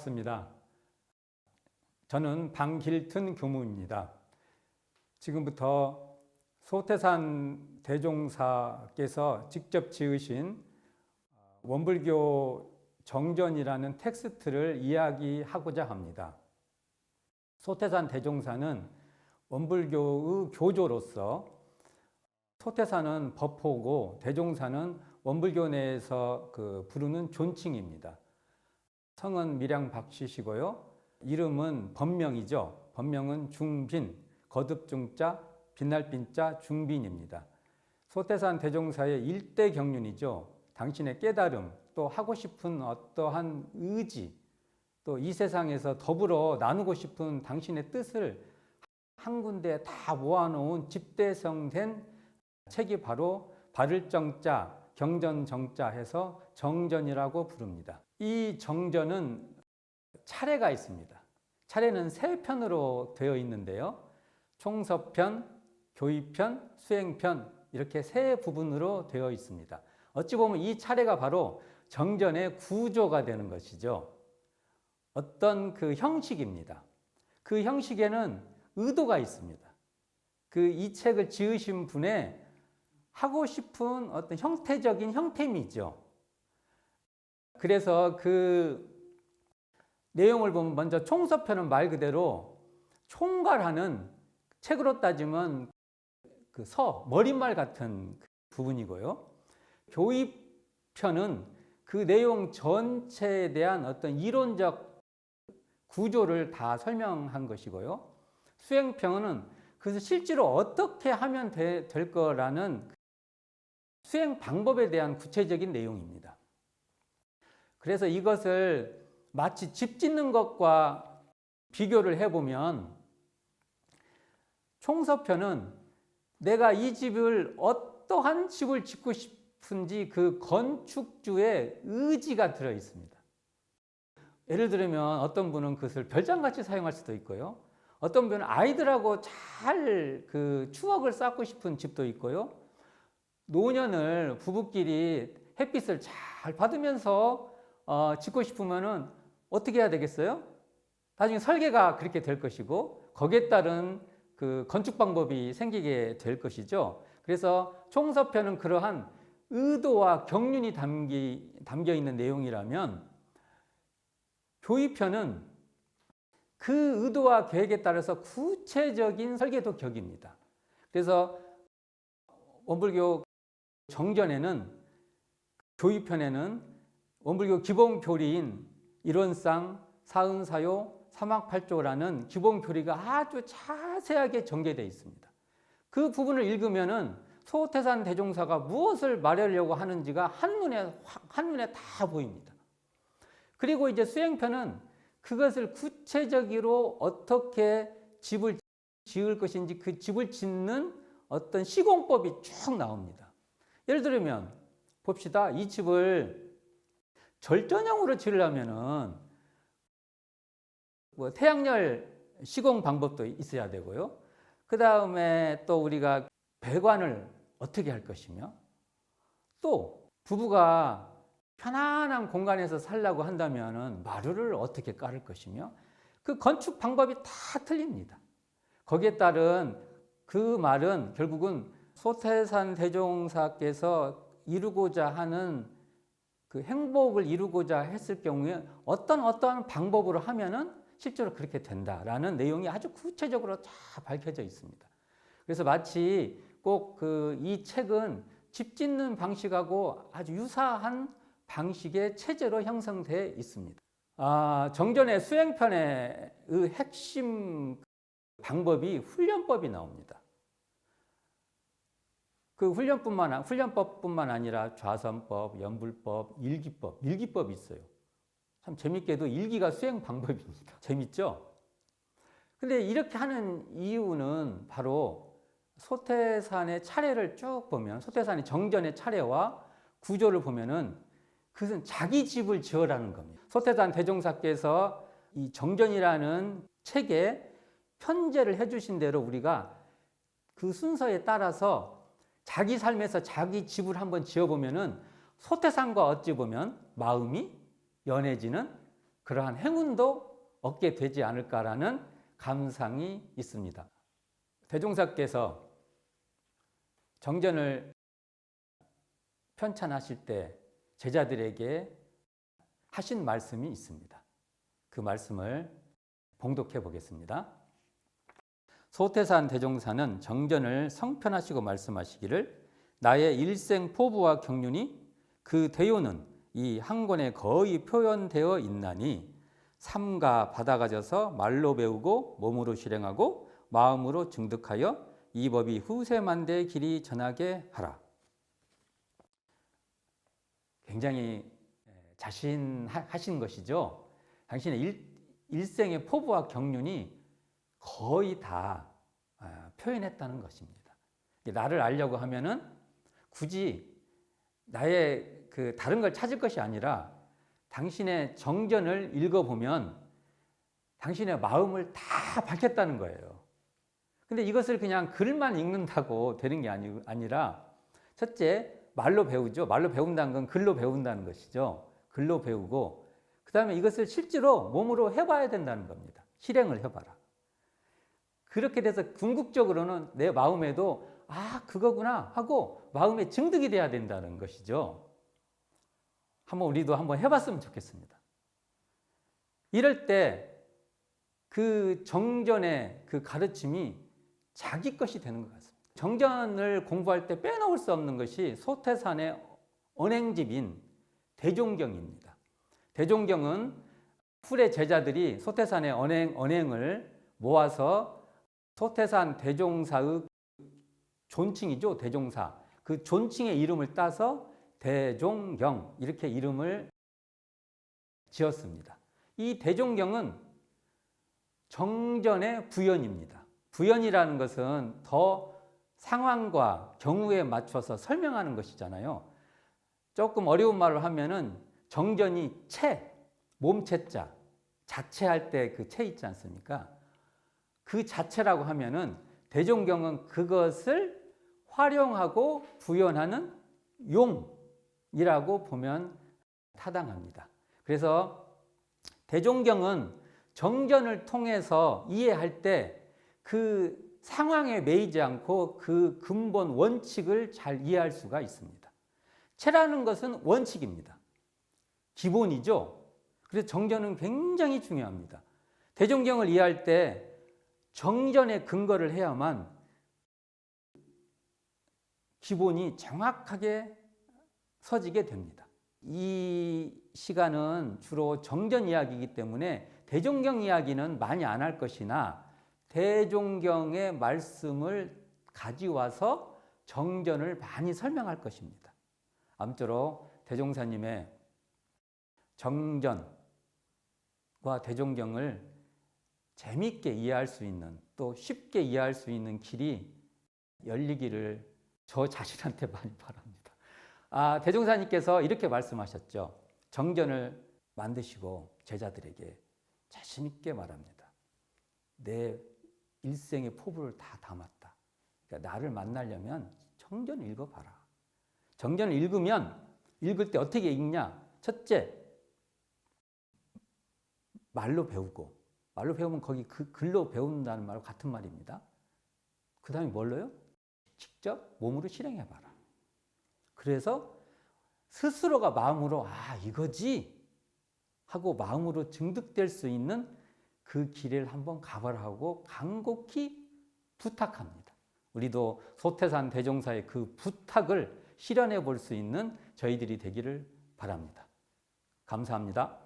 반갑습니다. 저는 방길튼 교무입니다. 지금부터 소태산 대종사께서 직접 지으신 원불교 정전이라는 텍스트를 이야기하고자 합니다. 소태산 대종사는 원불교의 교조로서 소태산은 법호고 대종사는 원불교 내에서 부르는 존칭입니다. 성은 밀양박씨시고요. 이름은 법명이죠. 법명은 중빈, 거듭중자, 빛날빈자 중빈입니다. 소태산 대종사의 일대 경륜이죠. 당신의 깨달음, 또 하고 싶은 어떠한 의지, 또 이 세상에서 더불어 나누고 싶은 당신의 뜻을 한 군데 다 모아놓은 집대성된 책이 바로 바를정자, 경전정자 해서 정전이라고 부릅니다. 이 정전은 차례가 있습니다. 차례는 세 편으로 되어 있는데요. 총서편, 교의편, 수행편 이렇게 세 부분으로 되어 있습니다. 어찌 보면 이 차례가 바로 정전의 구조가 되는 것이죠. 어떤 형식입니다. 그 형식에는 의도가 있습니다. 이 책을 지으신 분의 하고 싶은 어떤 형태적인 형태미죠. 그래서 내용을 보면 먼저 총서편은 말 그대로 총괄하는, 책으로 따지면 머릿말 같은 부분이고요. 교의편은 그 내용 전체에 대한 어떤 이론적 구조를 다 설명한 것이고요. 수행편은 그래서 실제로 어떻게 하면 될 거라는 수행 방법에 대한 구체적인 내용입니다. 그래서 이것을 마치 집 짓는 것과 비교를 해보면 총서편은 내가 이 집을 어떠한 집을 짓고 싶은지 그 건축주의 의지가 들어 있습니다. 예를 들면 어떤 분은 그것을 별장같이 사용할 수도 있고요. 어떤 분은 아이들하고 잘 추억을 쌓고 싶은 집도 있고요. 노년을 부부끼리 햇빛을 잘 받으면서 짓고 싶으면은 어떻게 해야 되겠어요? 나중에 설계가 그렇게 될 것이고 거기에 따른 건축 방법이 생기게 될 것이죠. 그래서 총서편은 그러한 의도와 경륜이 담겨 있는 내용이라면 교의편은 그 의도와 계획에 따라서 구체적인 설계도 격입니다. 그래서 원불교 정전에는, 교의편에는 원불교 기본 교리인 일원상, 사은사요, 삼학팔조라는 기본 교리가 아주 자세하게 전개되어 있습니다. 그 부분을 읽으면은 소태산 대종사가 무엇을 말하려고 하는지가 한눈에 다 보입니다. 그리고 이제 수행편은 그것을 구체적으로 어떻게 집을 지을 것인지 그 집을 짓는 어떤 시공법이 쭉 나옵니다. 예를 들면 봅시다. 이 집을 절전형으로 지으려면은 태양열 시공 방법도 있어야 되고요. 그 다음에 또 우리가 배관을 어떻게 할 것이며, 또 부부가 편안한 공간에서 살려고 한다면은 마루를 어떻게 깔을 것이며, 그 건축 방법이 다 틀립니다. 거기에 따른 그 말은 결국은 소태산 대종사께서 이루고자 하는 행복을 이루고자 했을 경우에 어떠한 방법으로 하면은 실제로 그렇게 된다라는 내용이 아주 구체적으로 다 밝혀져 있습니다. 그래서 마치 꼭 이 책은 집 짓는 방식하고 아주 유사한 방식의 체제로 형성되어 있습니다. 정전의 수행편의 핵심 방법이 훈련법이 나옵니다. 훈련법뿐만 아니라 좌선법, 연불법, 일기법이 있어요. 참 재밌게도 일기가 수행 방법입니다. 재밌죠? 근데 이렇게 하는 이유는 바로 소태산의 차례를 쭉 보면, 소태산의 정전의 차례와 구조를 보면은 그것은 자기 집을 지으라는 겁니다. 소태산 대종사께서 이 정전이라는 책에 편제를 해주신 대로 우리가 그 순서에 따라서 자기 삶에서 자기 집을 한번 지어보면은 소태산과 어찌 보면 마음이 연해지는 그러한 행운도 얻게 되지 않을까라는 감상이 있습니다. 대종사께서 정전을 편찬하실 때 제자들에게 하신 말씀이 있습니다. 그 말씀을 봉독해 보겠습니다. 소태산 대종사는 정전을 성편하시고 말씀하시기를 나의 일생 포부와 경륜이 그 대요는 이 한 권에 거의 표현되어 있나니 삼가 받아가져서 말로 배우고 몸으로 실행하고 마음으로 증득하여 이 법이 후세만대의 길이 전하게 하라. 굉장히 자신하신 것이죠. 당신의 일생의 포부와 경륜이 거의 다 표현했다는 것입니다. 나를 알려고 하면은 굳이 나의 그 다른 걸 찾을 것이 아니라 당신의 정전을 읽어보면 당신의 마음을 다 밝혔다는 거예요. 근데 이것을 그냥 글만 읽는다고 되는 게 아니라 첫째, 말로 배우죠. 말로 배운다는 건 글로 배운다는 것이죠. 글로 배우고 그 다음에 이것을 실제로 몸으로 해봐야 된다는 겁니다. 실행을 해봐라. 그렇게 돼서 궁극적으로는 내 마음에도 그거구나 하고 마음에 증득이 돼야 된다는 것이죠. 우리도 한번 해봤으면 좋겠습니다. 이럴 때 그 정전의 그 가르침이 자기 것이 되는 것 같습니다. 정전을 공부할 때 빼놓을 수 없는 것이 소태산의 언행집인 대종경입니다. 대종경은 풀의 제자들이 소태산의 언행을 모아서 소태산 대종사의 존칭이죠. 대종사. 그 존칭의 이름을 따서 대종경 이렇게 이름을 지었습니다. 이 대종경은 정전의 부연입니다. 부연이라는 것은 더 상황과 경우에 맞춰서 설명하는 것이잖아요. 조금 어려운 말로 하면은 정전이 몸체자, 자체할 때 그 체 있지 않습니까? 그 자체라고 하면은 대종경은 그것을 활용하고 부연하는 용이라고 보면 타당합니다. 그래서 대종경은 정전을 통해서 이해할 때 그 상황에 매이지 않고 그 근본 원칙을 잘 이해할 수가 있습니다. 체라는 것은 원칙입니다. 기본이죠. 그래서 정전은 굉장히 중요합니다. 대종경을 이해할 때 정전의 근거를 해야만 기본이 정확하게 서지게 됩니다. 이 시간은 주로 정전 이야기이기 때문에 대종경 이야기는 많이 안 할 것이나 대종경의 말씀을 가져와서 정전을 많이 설명할 것입니다. 아무쪼록 대종사님의 정전과 대종경을 재미있게 이해할 수 있는 또 쉽게 이해할 수 있는 길이 열리기를 저 자신한테 많이 바랍니다. 대종사님께서 이렇게 말씀하셨죠. 정전을 만드시고 제자들에게 자신 있게 말합니다. 내 일생의 포부를 다 담았다. 그러니까 나를 만나려면 정전을 읽어봐라. 정전을 읽으면 읽을 때 어떻게 읽냐? 첫째, 말로 배우고 말로 배우면 거기 그 글로 배운다는 말과 같은 말입니다. 그 다음에 뭘로요? 직접 몸으로 실행해봐라. 그래서 스스로가 마음으로 이거지 하고 마음으로 증득될 수 있는 그 길을 한번 가보라 하고 간곡히 부탁합니다. 우리도 소태산 대종사의 그 부탁을 실현해 볼 수 있는 저희들이 되기를 바랍니다. 감사합니다.